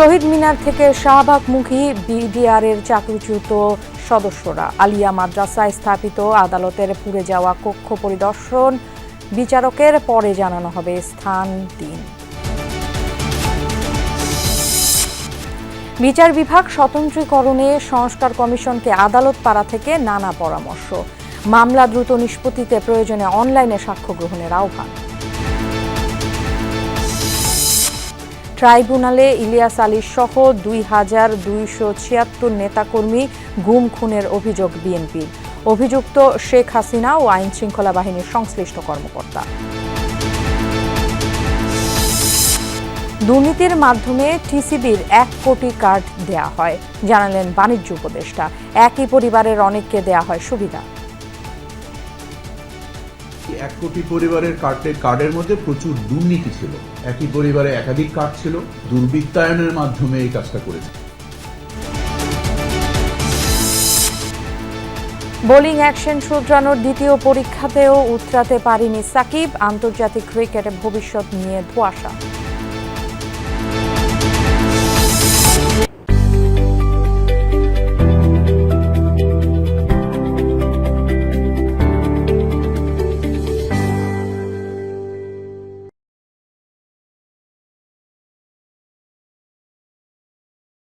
শহীদ মিনার থেকে শাহবাগমুখী বিডিআরের চাকরিচ্যুত সদস্যরা আলিয়া মাদ্রাসায় স্থাপিত আদালতের পুড়ে যাওয়া কক্ষ পরিদর্শন বিচারকের পরে জানানো হবে স্থান দিন। বিচার বিভাগ স্বতন্ত্রীকরণে সংস্কার কমিশনকে আদালত পাড়া থেকে নানা পরামর্শ। মামলা দ্রুত নিষ্পত্তিতে প্রয়োজনে অনলাইনে সাক্ষ্য গ্রহণের আহ্বান। ট্রাইব্যুনালে ইলিয়াস আলী সহ ২,২৭৬ নেতাকর্মী গুম খুনের অভিযোগ বিএনপির। অভিযুক্ত শেখ হাসিনা ও আইন শৃঙ্খলা বাহিনীর সংশ্লিষ্ট কর্মকর্তা। দুর্নীতির মাধ্যমে টিসিবির ১ কোটি কার্ড দেয়া হয়, জানালেন বাণিজ্য উপদেষ্টা। একই পরিবারের অনেককে দেয়া হয় সুবিধা। ১ কোটি পরিবারের কার্ডের মধ্যে প্রচুর দুর্নীতি ছিল। একই পরিবারে একাধিক কার্ড ছিল, দুর্বৃত্তায়নের মাধ্যমে এই কাজটা করেছে। বোলিং অ্যাকশন শুধরানোর দ্বিতীয় পরীক্ষাতেও উতরাতে পারেনি সাকিব। আন্তর্জাতিক ক্রিকেটে ভবিষ্যৎ নিয়ে ধোঁয়াশা।